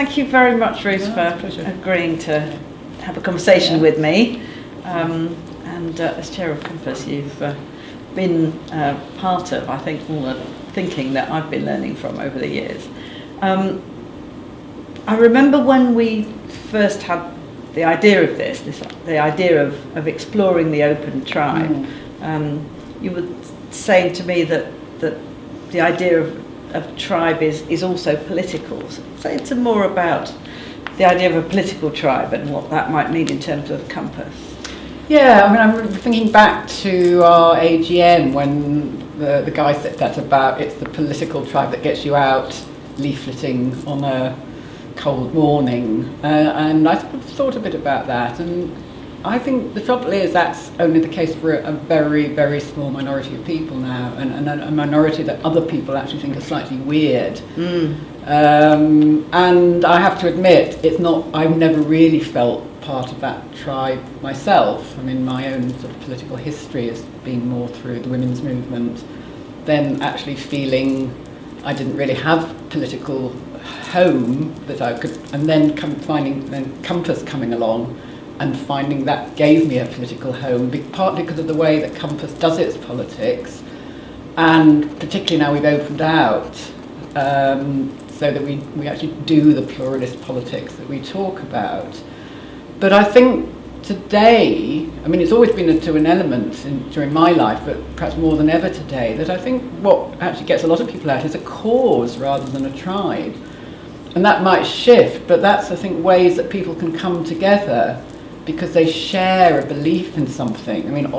thank you very much, Ruth, for agreeing to have a conversation with me. And as chair of Compass, you've been part of, I think, all the thinking that I've been learning from over the years. I remember when we first had the idea of the idea of exploring the open tribe. You were saying to me that the idea of tribe is also political. So say it's more about the idea of a political tribe and what that might mean in terms of Compass. Yeah, I mean, I'm thinking back to our AGM when the guy said that about it's the political tribe that gets you out leafleting on a cold morning, and I thought a bit about that, and I think the trouble is that's only the case for a very, very small minority of people now, and a minority that other people actually think are slightly weird. And I have to admit, I've never really felt part of that tribe myself. I mean, my own sort of political history has been more through the women's movement than actually feeling I didn't really have political home that I could, and then finding Compass coming along and finding that gave me a political home, partly because of the way that Compass does its politics, and particularly now we've opened out, so that we actually do the pluralist politics that we talk about. But I think today, I mean, it's always been to an element during my life, but perhaps more than ever today, that I think what actually gets a lot of people out is a cause rather than a tribe. And that might shift, but that's, I think, ways that people can come together because they share a belief in something. I mean,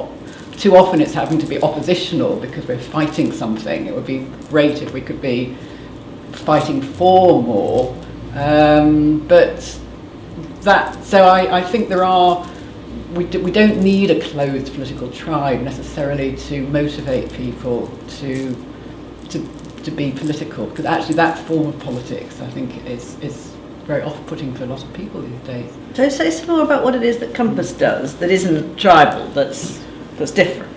too often it's having to be oppositional because we're fighting something. It would be great if we could be fighting for more, so I think we don't need a closed political tribe necessarily to motivate people to be political, because actually that form of politics I think is very off-putting for a lot of people these days. So say some more about what it is that Compass does that isn't tribal, that's different.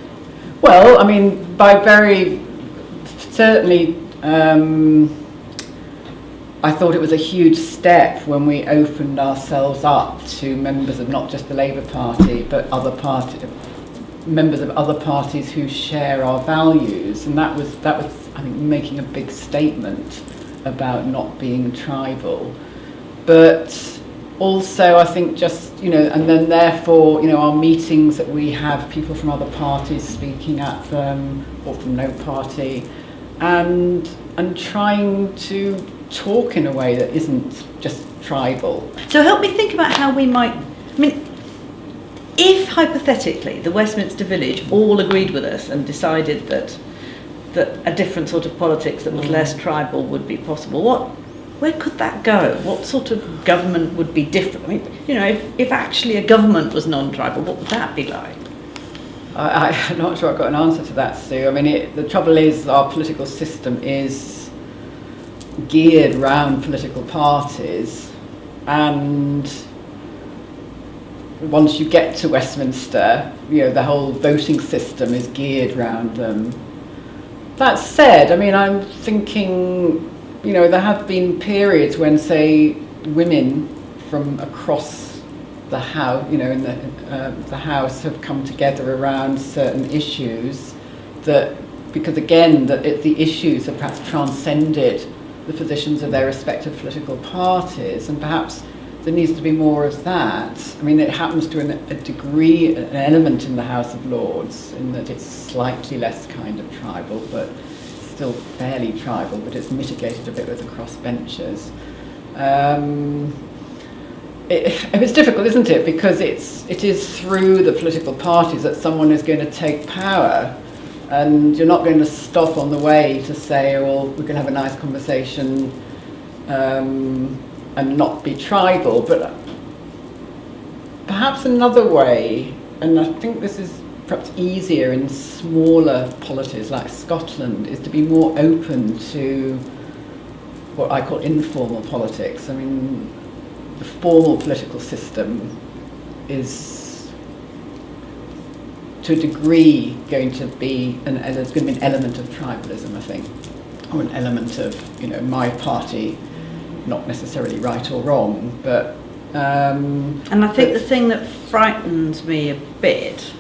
Well, I mean, by very certainly I thought it was a huge step when we opened ourselves up to members of not just the Labour Party, but members of other parties who share our values, and that was I think making a big statement about not being tribal. But also I think just, and then therefore, our meetings that we have people from other parties speaking at them, or from no party, and trying to talk in a way that isn't just tribal. So help me think about how we might, I mean, if hypothetically the Westminster Village all agreed with us and decided that a different sort of politics that was less tribal would be possible, where could that go? What sort of government would be different? I mean, if actually a government was non-tribal, what would that be like? I'm not sure I've got an answer to that, Sue. I mean, the trouble is our political system is geared around political parties, and once you get to Westminster, the whole voting system is geared around them. That said, I mean, I'm thinking, there have been periods when, say, women from across the house, in the House have come together around certain issues because again, the issues have perhaps transcended the positions of their respective political parties, and perhaps there needs to be more of that. I mean, it happens to a degree, an element in the House of Lords, in that it's slightly less kind of tribal, but still fairly tribal, but it's mitigated a bit with the crossbenchers. It's difficult, isn't it? Because it is through the political parties that someone is going to take power. And you're not going to stop on the way to say, well, we can have a nice conversation and not be tribal. But perhaps another way, and I think this is perhaps easier in smaller polities like Scotland, is to be more open to what I call informal politics. I mean, the formal political system is, to a degree, there's going to be an element of tribalism, I think, or an element of, my party not necessarily right or wrong, but... and I think the thing that frightens me a bit,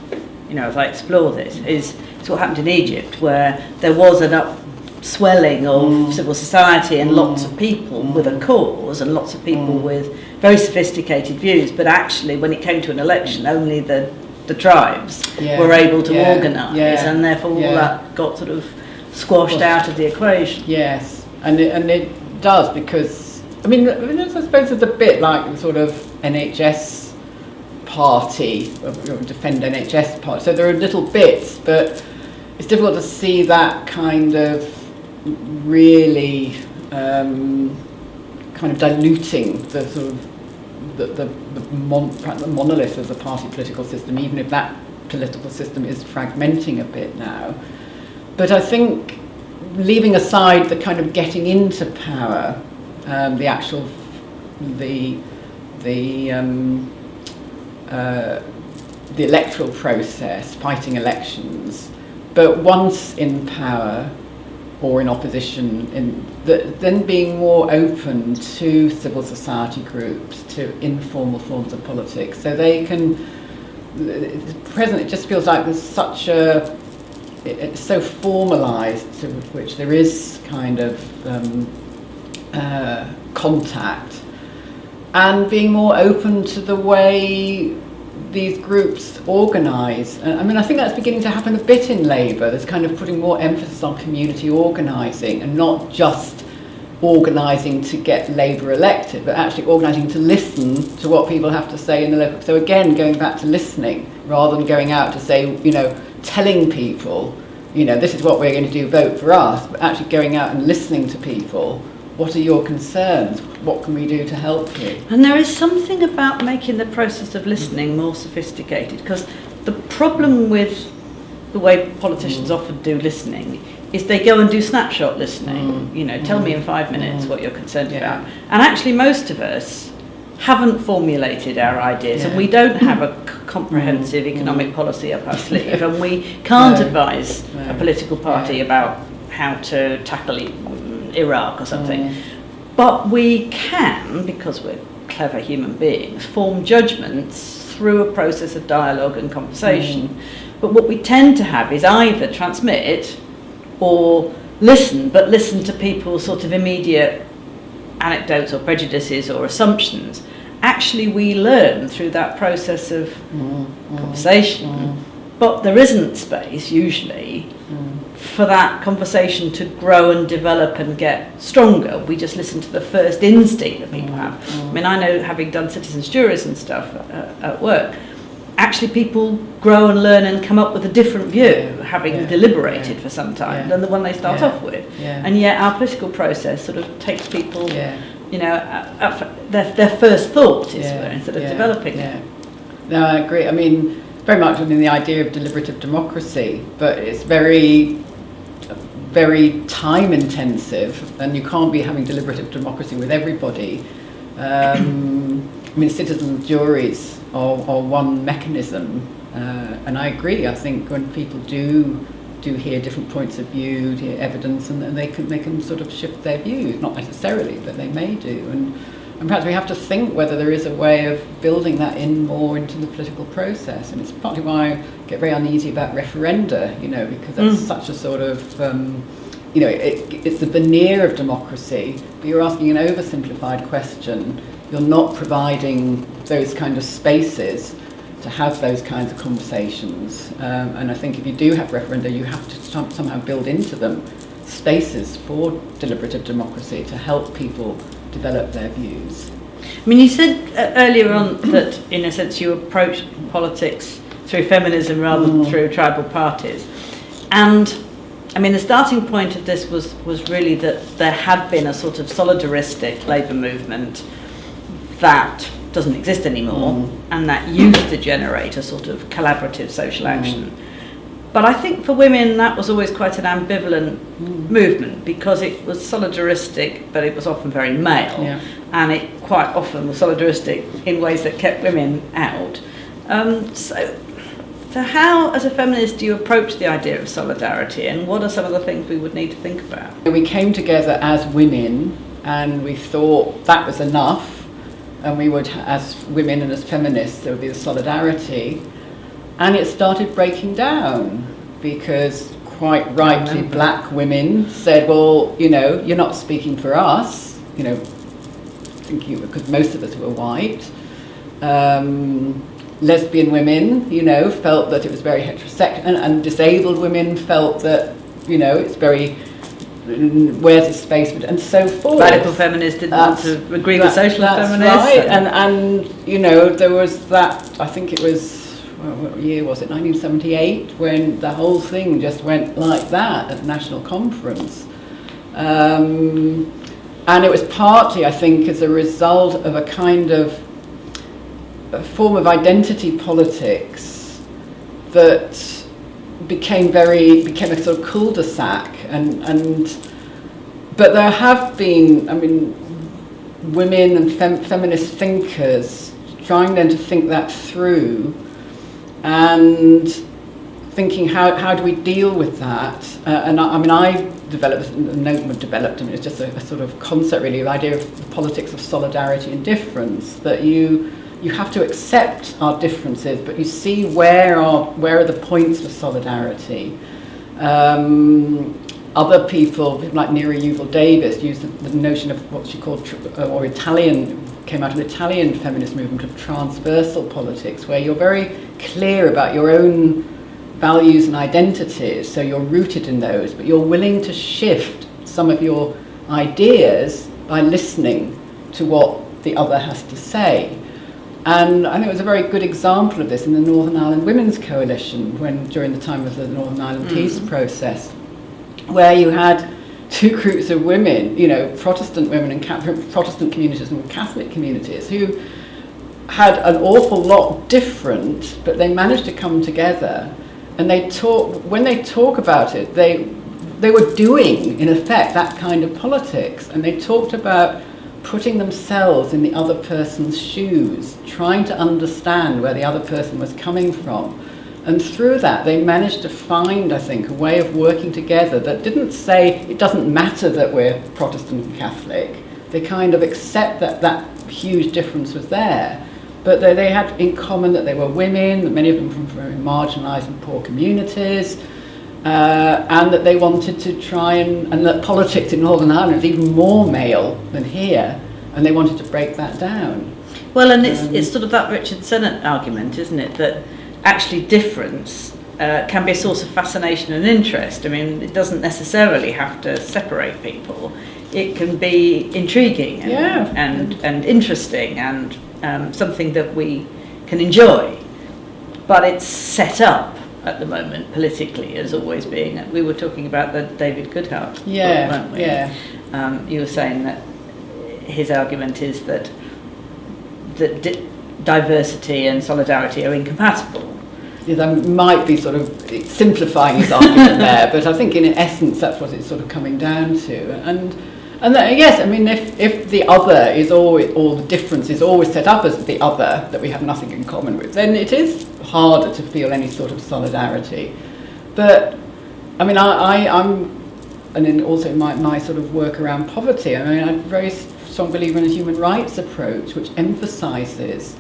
as I explore this, is what happened in Egypt, where there was an upswelling of civil society and lots of people with a cause and lots of people with very sophisticated views, but actually when it came to an election, only the tribes were able to organise, and therefore all that got sort of squashed out of the equation. Yes, and it does, because I suppose it's a bit like the sort of NHS party, defend NHS party. So there are little bits, but it's difficult to see that kind of really kind of diluting the sort of the monolith of the party political system, even if that political system is fragmenting a bit now. But I think, leaving aside the kind of getting into power, the actual the electoral process, fighting elections, but once in power or in opposition, then being more open to civil society groups, to informal forms of politics, so they can. At present, it just feels like there's such a. It's so formalised, to which there is kind of contact, and being more open to the way these groups organise. I think that's beginning to happen a bit in Labour. There's kind of putting more emphasis on community organising, and not just organising to get Labour elected, but actually organising to listen to what people have to say in the local. So again, going back to listening, rather than going out to say, telling people, this is what we're going to do, vote for us, but actually going out and listening to people. What are your concerns? What can we do to help you? And there is something about making the process of listening more sophisticated, because the problem with the way politicians often do listening is they go and do snapshot listening. Tell me in 5 minutes what you're concerned about. And actually most of us haven't formulated our ideas, and we don't have a comprehensive economic policy up our sleeve, and we can't advise a political party about how to tackle Iraq or something. But we can, because we're clever human beings, form judgments through a process of dialogue and conversation. But what we tend to have is either transmit or listen, but listen to people's sort of immediate anecdotes or prejudices or assumptions. Actually, we learn through that process of conversation, but there isn't space usually for that conversation to grow and develop and get stronger. We just listen to the first instinct that people have. I know, having done citizens' juries and stuff at work, actually people grow and learn and come up with a different view, having deliberated for some time, than the one they start off with. And yet our political process sort of takes people, their first thought is instead of developing it. No, I agree. Very much the idea of deliberative democracy, but it's very time intensive, and you can't be having deliberative democracy with everybody. Citizen juries are one mechanism, and I agree. I think when people do hear different points of view, hear evidence, and they can sort of shift their views, not necessarily, but they may do. And perhaps we have to think whether there is a way of building that in more into the political process. And it's partly why I get very uneasy about referenda, because that's such a sort of, it's the veneer of democracy, but you're asking an oversimplified question. You're not providing those kind of spaces to have those kinds of conversations. And I think if you do have referenda, you have to somehow build into them spaces for deliberative democracy to help people develop their views. You said earlier on that, in a sense, you approach politics through feminism rather than through tribal parties. And, the starting point of this was really that there had been a sort of solidaristic labour movement that doesn't exist anymore, and that used to generate a sort of collaborative social action. But I think for women that was always quite an ambivalent movement, because it was solidaristic, but it was often very male, and it quite often was solidaristic in ways that kept women out. So how, as a feminist, do you approach the idea of solidarity, and what are some of the things we would need to think about? We came together as women and we thought that was enough, and we would, as women and as feminists, there would be the solidarity, and it started breaking down because quite rightly black women said, well, you know, you're not speaking for us, you know, thinking because most of us were white. Lesbian women, you know, felt that it was very heterosexual, and disabled women felt that, you know, it's very, where's the space, and so forth. Radical feminists didn't want to agree with social feminists. Right, and you know, there was that, I think it was, what year was it, 1978, when the whole thing just went like that at the National Conference. And it was partly, I think, as a result of a kind of a form of identity politics that became a sort of cul-de-sac, but there have been, I mean, women and feminist thinkers trying then to think that through and thinking how do we deal with that, and I developed, it's just a sort of concept really, the idea of the politics of solidarity and difference, that you have to accept our differences, but you see where are the points for solidarity. Other people, like Nera Yuval-Davis, used the notion of what she called, came out of the Italian feminist movement, of transversal politics, where you're very clear about your own values and identities, so you're rooted in those, but you're willing to shift some of your ideas by listening to what the other has to say. And I think it was a very good example of this in the Northern Ireland Women's Coalition, during the time of the Northern Ireland peace process, where you had two groups of women, you know, Protestant women and Protestant communities and Catholic communities, who had an awful lot different, but they managed to come together, and when they talk about it, they were doing, in effect, that kind of politics, and they talked about putting themselves in the other person's shoes, trying to understand where the other person was coming from. And through that, they managed to find, I think, a way of working together that didn't say it doesn't matter that we're Protestant and Catholic. They kind of accept that huge difference was there. But they had in common that they were women, many of them from very marginalised and poor communities, and that they wanted to try and that politics in Northern Ireland is even more male than here, and they wanted to break that down. Well, and it's sort of that Richard Sennett argument, isn't it, that actually difference can be a source of fascination and interest. I mean, it doesn't necessarily have to separate people. It can be intriguing and interesting and something that we can enjoy. But it's set up at the moment politically as always being, we were talking about the David Goodhart book, weren't we? You were saying that his argument is that diversity and solidarity are incompatible. Yeah, that might be sort of simplifying his argument there, but I think in essence that's what it's sort of coming down to. And that, yes, I mean, if the other is always, or the difference is always set up as the other that we have nothing in common with, then it is harder to feel any sort of solidarity. But I mean, I'm, and then also my sort of work around poverty. I mean, I'm a very strong believer in a human rights approach, which emphasises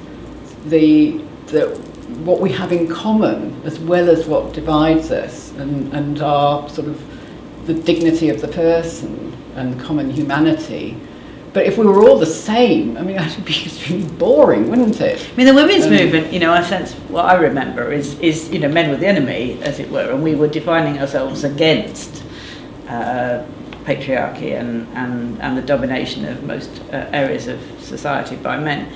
what we have in common as well as what divides us, and our sort of the dignity of the person and common humanity. But if we were all the same, I mean, that would be extremely boring, wouldn't it? I mean, the women's movement, you know, I sense, what I remember is you know, men were the enemy, as it were, and we were defining ourselves against patriarchy and the domination of most areas of society by men.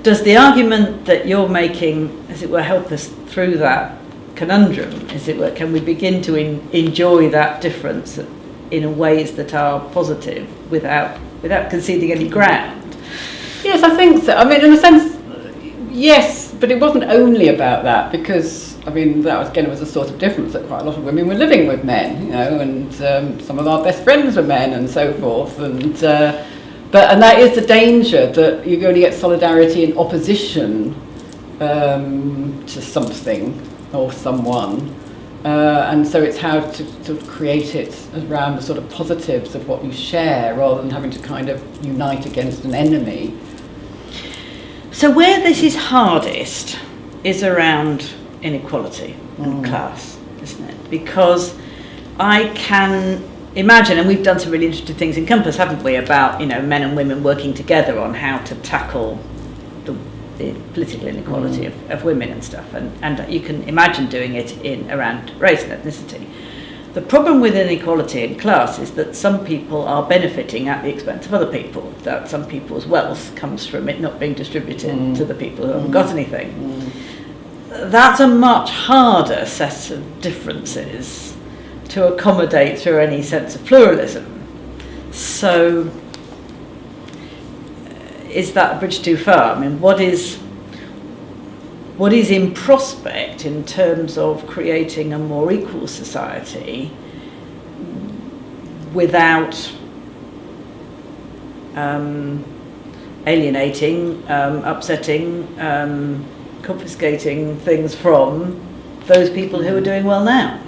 Does the argument that you're making, as it were, help us through that conundrum, as it were? Can we begin to enjoy that difference in ways that are positive without conceding any ground? Yes, I think so. I mean, in a sense, yes, but it wasn't only about that, because I mean, that was, again, it was a sort of difference that quite a lot of women were living with men, you know, and some of our best friends were men and so forth, and that is the danger, that you only get solidarity in opposition to something or someone. And so it's how to sort of create it around the sort of positives of what you share, rather than having to kind of unite against an enemy. So where this is hardest is around inequality and class, isn't it? Because I can imagine, and we've done some really interesting things in Compass, haven't we, about, you know, men and women working together on how to tackle the political inequality of women and stuff, and you can imagine doing it in around race and ethnicity. The problem with inequality in class is that some people are benefiting at the expense of other people, that some people's wealth comes from it not being distributed to the people who haven't got anything. That's a much harder set of differences to accommodate through any sense of pluralism. So is that a bridge too far? I mean, what is in prospect in terms of creating a more equal society without alienating, upsetting, confiscating things from those people who are doing well now?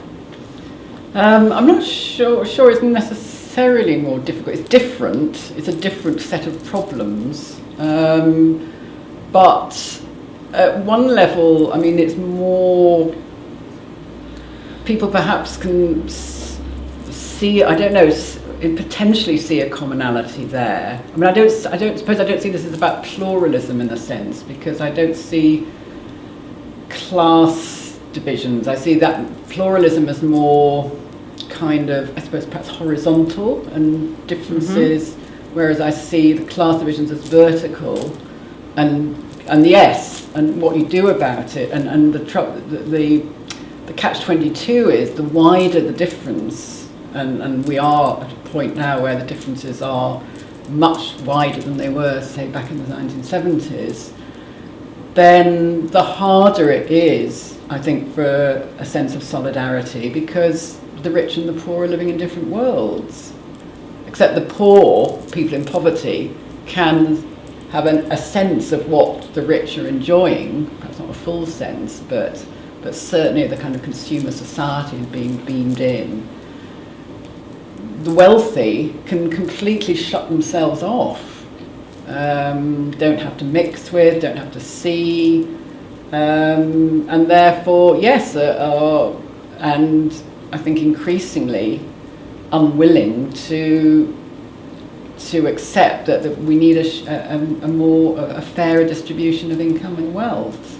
I'm not sure it's necessarily more difficult. It's different. It's a different set of problems. But at one level, I mean, it's more, people perhaps can see, I don't know, potentially see a commonality there. I mean, I don't see this as about pluralism in a sense, because I don't see class divisions. I see that pluralism as more kind of, I suppose, perhaps horizontal and differences, whereas I see the class divisions as vertical, and yes, and what you do about it, and the catch-22 is the wider the difference, and we are at a point now where the differences are much wider than they were, say, back in the 1970s, then the harder it is, I think, for a sense of solidarity, because the rich and the poor are living in different worlds. Except the poor, people in poverty, can have a sense of what the rich are enjoying, perhaps not a full sense, but certainly the kind of consumer society is being beamed in. The wealthy can completely shut themselves off, don't have to mix with, don't have to see, and therefore, yes, and I think increasingly unwilling to accept that we need a fairer distribution of income and wealth.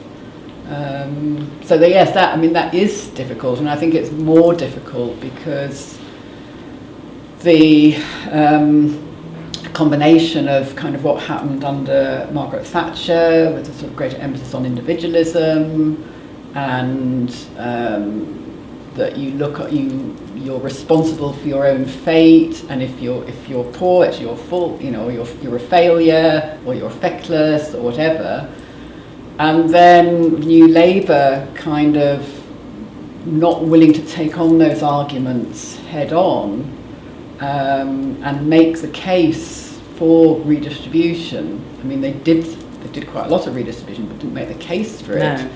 Yes, that is difficult, and I think it's more difficult because the combination of kind of what happened under Margaret Thatcher, with a sort of greater emphasis on individualism, and that you look at you're responsible for your own fate, and if you're poor, it's your fault. You know, you're a failure, or you're feckless, or whatever. And then New Labour kind of not willing to take on those arguments head on, and make the case for redistribution. I mean, they did quite a lot of redistribution, but didn't make the case for it. No.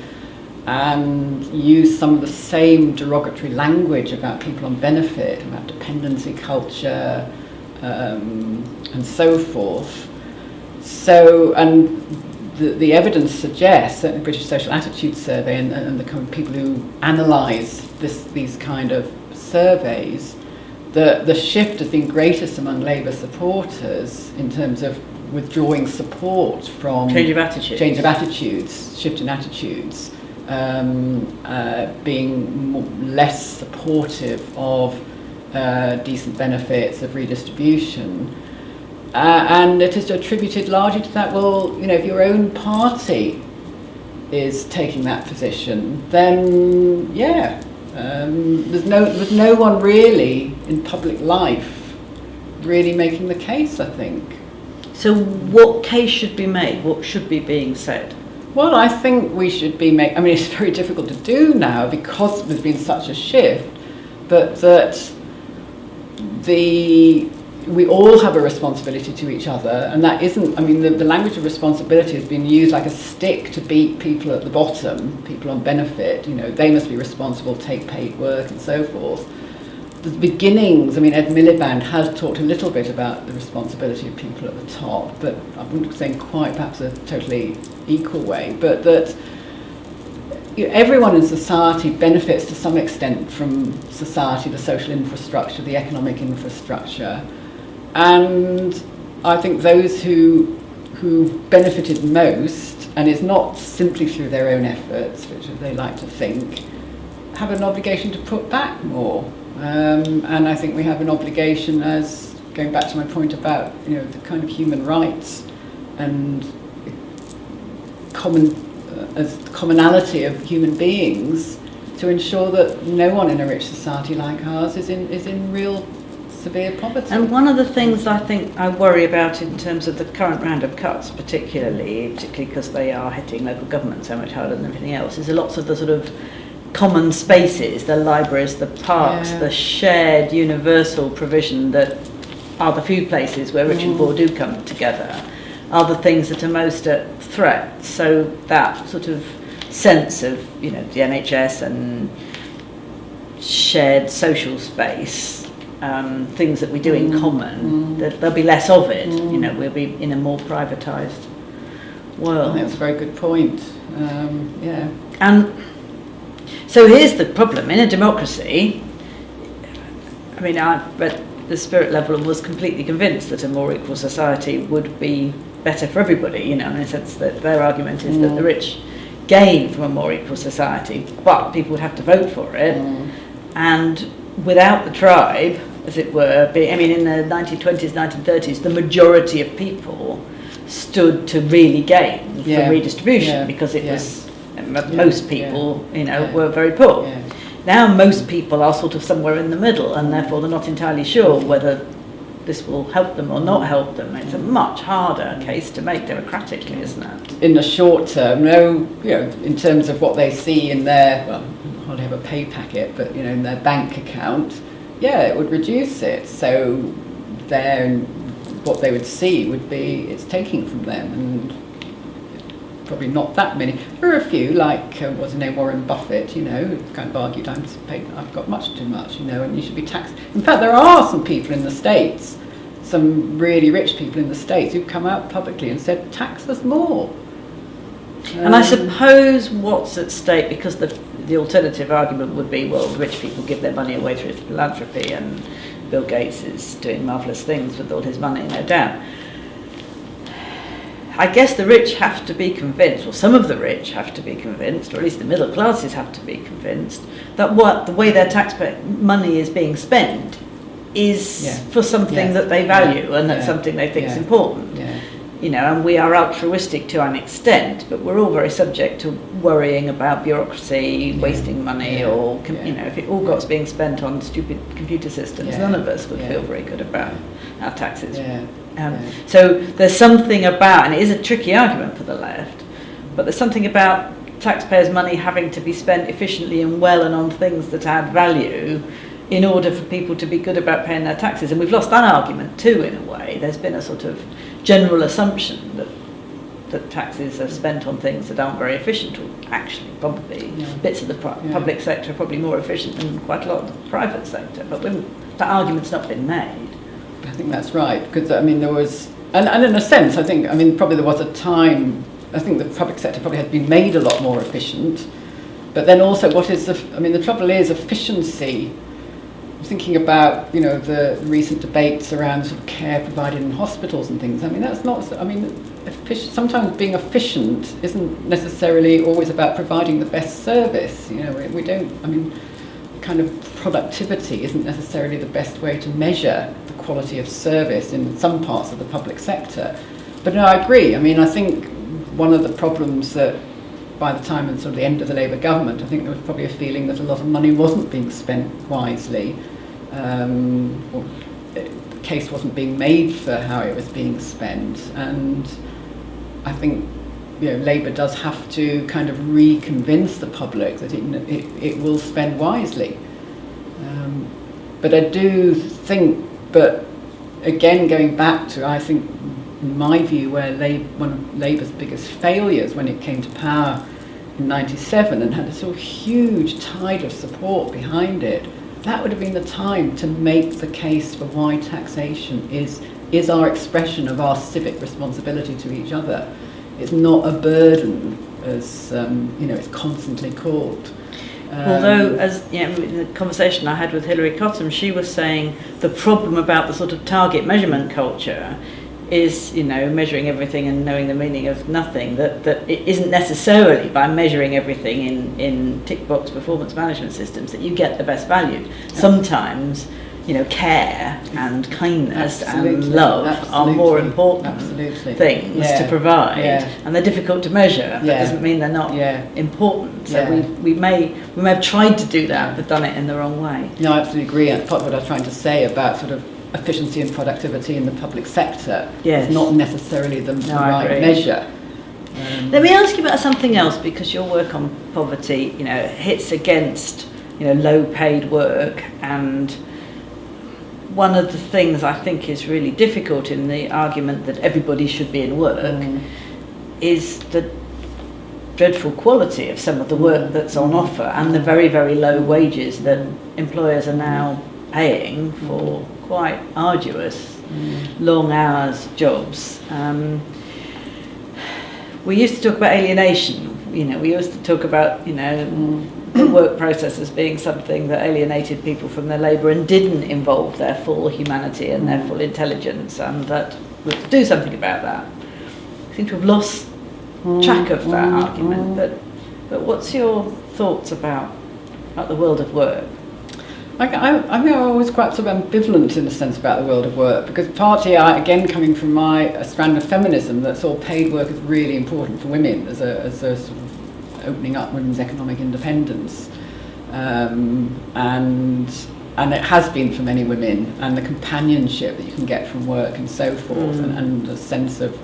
And use some of the same derogatory language about people on benefit, about dependency culture, and so forth. So, and the evidence suggests, certainly the British Social Attitude Survey and the kind of people who analyse these kind of surveys, the shift has been greatest among Labour supporters in terms of withdrawing support from Change of attitudes, shift in attitudes. Being less supportive of decent benefits, of redistribution, and it is attributed largely to that. Well, you know, if your own party is taking that position, then there's no one really in public life really making the case, I think. So what case should be made? What should be being said? Well, I think we should be I mean, it's very difficult to do now because there's been such a shift, but that we all have a responsibility to each other, and that isn't, I mean, the language of responsibility has been used like a stick to beat people at the bottom, people on benefit, you know, they must be responsible, take paid work and so forth. The beginnings, I mean, Ed Miliband has talked a little bit about the responsibility of people at the top, but I wouldn't say in quite perhaps a totally equal way, but that everyone in society benefits to some extent from society, the social infrastructure, the economic infrastructure. And I think those who benefited most, and it's not simply through their own efforts, which they like to think, have an obligation to put back more. And I think we have an obligation, as going back to my point about, you know, the kind of human rights and commonality of human beings, to ensure that no one in a rich society like ours is in real severe poverty. And one of the things I think I worry about in terms of the current round of cuts, particularly because they are hitting local government so much harder than everything else, is lots of the sort of common spaces, the libraries, the parks, the shared universal provision that are the few places where rich and poor do come together, are the things that are most at threat. So that sort of sense of, you know, the NHS and shared social space, things that we do in common, that there'll be less of it. You know, we'll be in a more privatised world. I think that's a very good point. And so here's the problem. In a democracy, I mean, I read The Spirit Level and was completely convinced that a more equal society would be better for everybody, you know, in the sense that their argument is that the rich gain from a more equal society, but people would have to vote for it. And without the tribe, as it were, I mean, in the 1920s, 1930s, the majority of people stood to really gain from redistribution because it was, most people, you know, were very poor. Now most people are sort of somewhere in the middle, and therefore they're not entirely sure whether this will help them or not help them. It's a much harder case to make democratically, isn't it? In the short term, no, you know, in terms of what they see in their, well, hardly have a pay packet, but, you know, in their bank account, it would reduce it. So what they would see would be it's taking from them, and probably not that many. There are a few, like, what's his name, Warren Buffett, you know, who kind of argued, I've got much too much, you know, and you should be taxed. In fact, there are some people in the States, some really rich people in the States, who've come out publicly and said, tax us more. And I suppose what's at stake, because the alternative argument would be, well, rich people give their money away through philanthropy, and Bill Gates is doing marvellous things with all his money, no doubt. I guess the rich have to be convinced, or some of the rich have to be convinced, or at least the middle classes have to be convinced, that the way their taxpayer money is being spent is for something that they value and that's something they think is important. You know, and we are altruistic to an extent, but we're all very subject to worrying about bureaucracy, wasting money, or you know, if it all got being spent on stupid computer systems, none of us would feel very good about our taxes. So there's something about, and it is a tricky argument for the left, but there's something about taxpayers' money having to be spent efficiently and well and on things that add value in order for people to be good about paying their taxes. And we've lost that argument too, in a way. There's been a sort of general assumption that taxes are spent on things that aren't very efficient, or actually probably bits of the public sector are probably more efficient than quite a lot of the private sector, but that argument's not been made. I think that's right, because I mean there was, and in a sense I think, I mean probably there was a time, I think the public sector probably had been made a lot more efficient, but then also the trouble is efficiency. Thinking about, you know, the recent debates around sort of care provided in hospitals and things, I mean that's not, I mean sometimes being efficient isn't necessarily always about providing the best service, you know, we don't, I mean kind of productivity isn't necessarily the best way to measure the quality of service in some parts of the public sector. But no, I agree. I mean, I think one of the problems that by the time of sort of the end of the Labour government, I think there was probably a feeling that a lot of money wasn't being spent wisely, or the case wasn't being made for how it was being spent. And I think, you know, Labour does have to kind of re-convince the public that it will spend wisely. But I do think that again, going back to, I think, in my view, where one of Labour's biggest failures when it came to power in 97 and had a sort of huge tide of support behind it, that would have been the time to make the case for why taxation is our expression of our civic responsibility to each other. It's not a burden, as it's constantly called. Although, as in the conversation I had with Hilary Cottam, she was saying the problem about the sort of target measurement culture is, measuring everything and knowing the meaning of nothing, that it isn't necessarily by measuring everything in tick box performance management systems that you get the best value. Sometimes, care and kindness and love are more important things to provide, and they're difficult to measure. That doesn't mean they're not important. So we may have tried to do that, but done it in the wrong way. No, I absolutely agree. And part of what I was trying to say about sort of efficiency and productivity in the public sector is not necessarily the right measure. Let me ask you about something else, because your work on poverty, hits against, low paid work, and one of the things I think is really difficult in the argument that everybody should be in work is the dreadful quality of some of the work that's on offer and the very, very low wages that employers are now paying for quite arduous, long hours jobs. We used to talk about alienation. We used to talk about, the work process as being something that alienated people from their labour and didn't involve their full humanity and their full intelligence, and that we had to do something about that. I seem to have lost track of that argument, but what's your thoughts about the world of work? I think I'm always quite sort of ambivalent in a sense about the world of work, because partly, again, coming from a strand of feminism that saw paid work as really important for women as a sort of opening up women's economic independence, and it has been for many women, and the companionship that you can get from work and so forth, and a sense of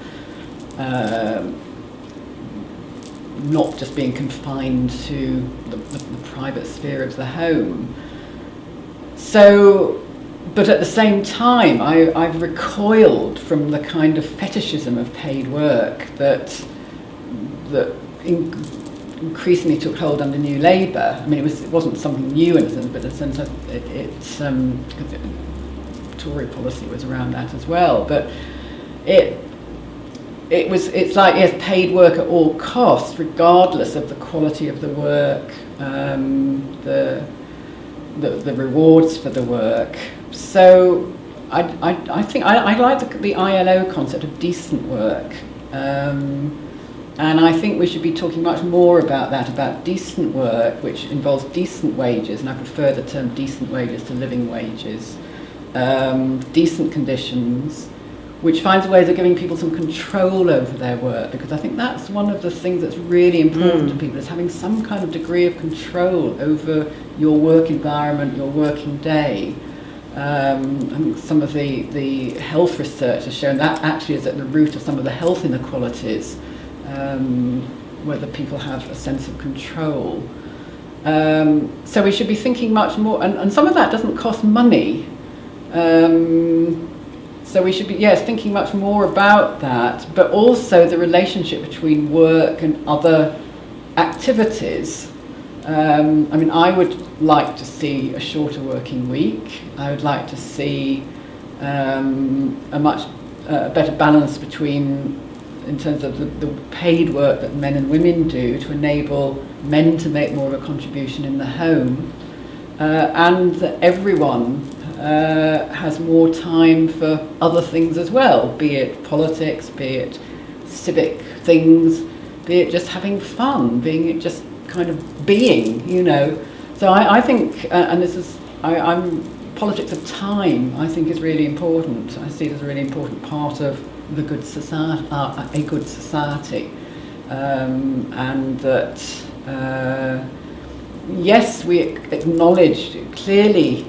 not just being confined to the private sphere of the home. So, but at the same time, I've recoiled from the kind of fetishism of paid work that increasingly took hold under New Labour. I mean, it wasn't something new in a sense, but in a sense it's Tory policy was around that as well. But it's like, yes, paid work at all costs, regardless of the quality of the work, the rewards for the work. So I think I like the ILO concept of decent work, and I think we should be talking much more about that, about decent work, which involves decent wages, and I prefer the term decent wages to living wages, decent conditions, which finds ways of giving people some control over their work, because I think that's one of the things that's really important to people, is having some kind of degree of control over your work environment, your working day. I think some of the health research has shown that actually is at the root of some of the health inequalities, whether people have a sense of control. So we should be thinking much more, and some of that doesn't cost money. So we should be, thinking much more about that, but also the relationship between work and other activities. I mean, I would like to see a shorter working week. I would like to see a much better balance between, in terms of the paid work that men and women do to enable men to make more of a contribution in the home, and that everyone has more time for other things as well, be it politics, be it civic things, be it just having fun, being it just kind of being, So I think, and this is, politics of time, I think, is really important. I see it as a really important part of the good society, a good society, and that yes, we acknowledge clearly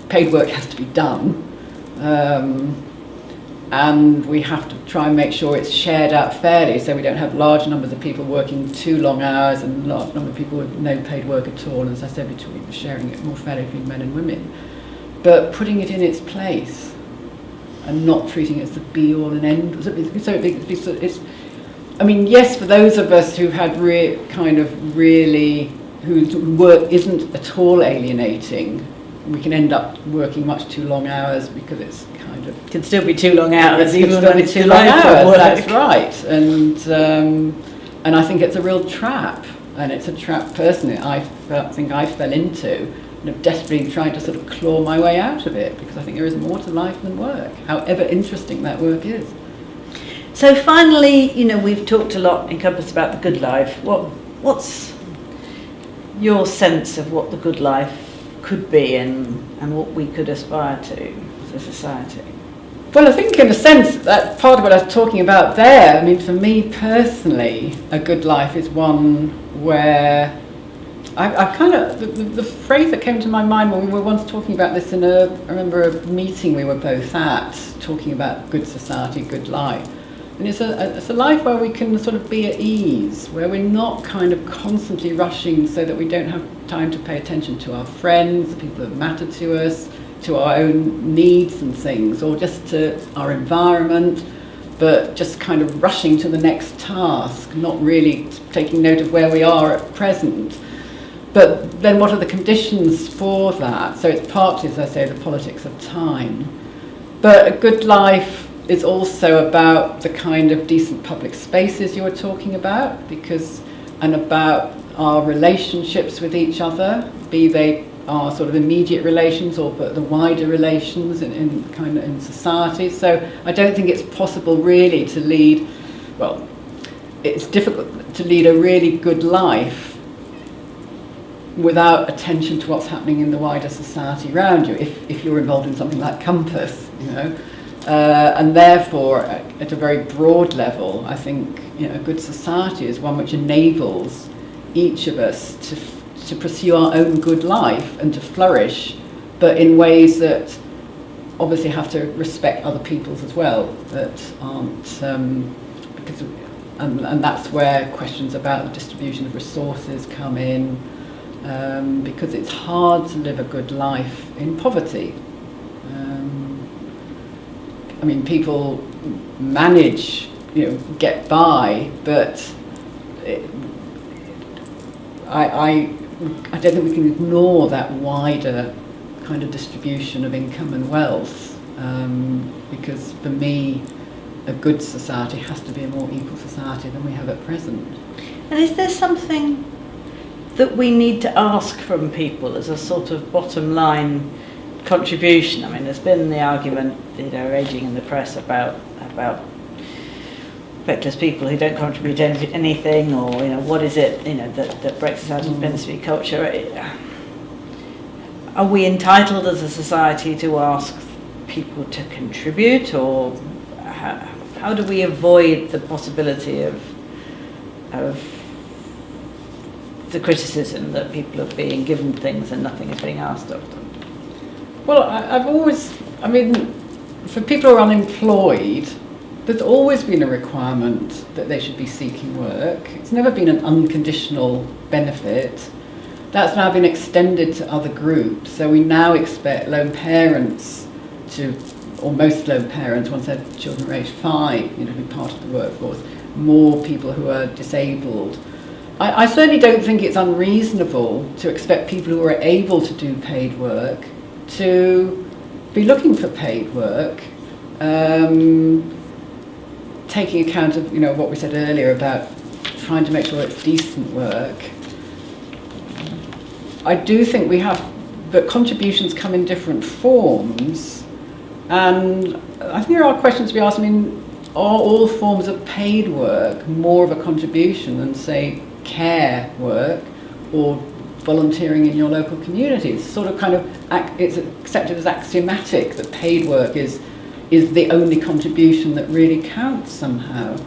paid work has to be done, and we have to try and make sure it's shared out fairly, so we don't have large numbers of people working too long hours and a large number of people with no paid work at all, and as I said, sharing it more fairly between men and women. But putting it in its place, and not treating it as the be-all and end. So it's, I mean, yes, for those of us who had whose work isn't at all alienating, we can end up working much too long hours because it's kind of... Can still be too long hours, even when it's too long light hours, work. that's right. And I think it's a real trap, and it's a trap personally I think I fell into, desperately trying to sort of claw my way out of it, because I think there is more to life than work, however interesting that work is. So finally, we've talked a lot, encompassed about the good life. What's your sense of what the good life could be and what we could aspire to as a society? Well, I think in a sense that part of what I was talking about there, I mean, for me personally, a good life is one where I kind of, the phrase that came to my mind when we were once talking about this I remember a meeting we were both at, talking about good society, good life. And it's a life where we can sort of be at ease, where we're not kind of constantly rushing so that we don't have time to pay attention to our friends, the people that matter to us, to our own needs and things, or just to our environment, but just kind of rushing to the next task, not really taking note of where we are at present. But then what are the conditions for that? So it's partly, as I say, the politics of time. But a good life is also about the kind of decent public spaces you were talking about, and about our relationships with each other, be they our sort of immediate relations or the wider relations in society. So I don't think it's possible really to lead, well, it's difficult to lead a really good life without attention to what's happening in the wider society around you, if you're involved in something like Compass, and therefore at a very broad level, I think a good society is one which enables each of us to pursue our own good life and to flourish, but in ways that obviously have to respect other people's as well, that aren't because and that's where questions about the distribution of resources come in, because it's hard to live a good life in poverty. I mean, people manage, get by, but I don't think we can ignore that wider kind of distribution of income and wealth, because for me, a good society has to be a more equal society than we have at present. And is there something that we need to ask from people as a sort of bottom line contribution? I mean, there's been the argument, raging in the press about feckless people who don't contribute anything, or what is it that breaks us out of Benspy culture. Are we entitled as a society to ask people to contribute, or how do we avoid the possibility of the criticism that people are being given things and nothing is being asked of them? Well, for people who are unemployed, there's always been a requirement that they should be seeking work. It's never been an unconditional benefit. That's now been extended to other groups. So we now expect lone parents or most lone parents, once their children are aged 5, to be part of the workforce. More people who are disabled. I certainly don't think it's unreasonable to expect people who are able to do paid work to be looking for paid work, taking account of what we said earlier about trying to make sure it's decent work. I do think that contributions come in different forms, and I think there are questions to be asked. I mean, are all forms of paid work more of a contribution than, say, care work or volunteering in your local community? It's sort of it's accepted as axiomatic that paid work is the only contribution that really counts somehow.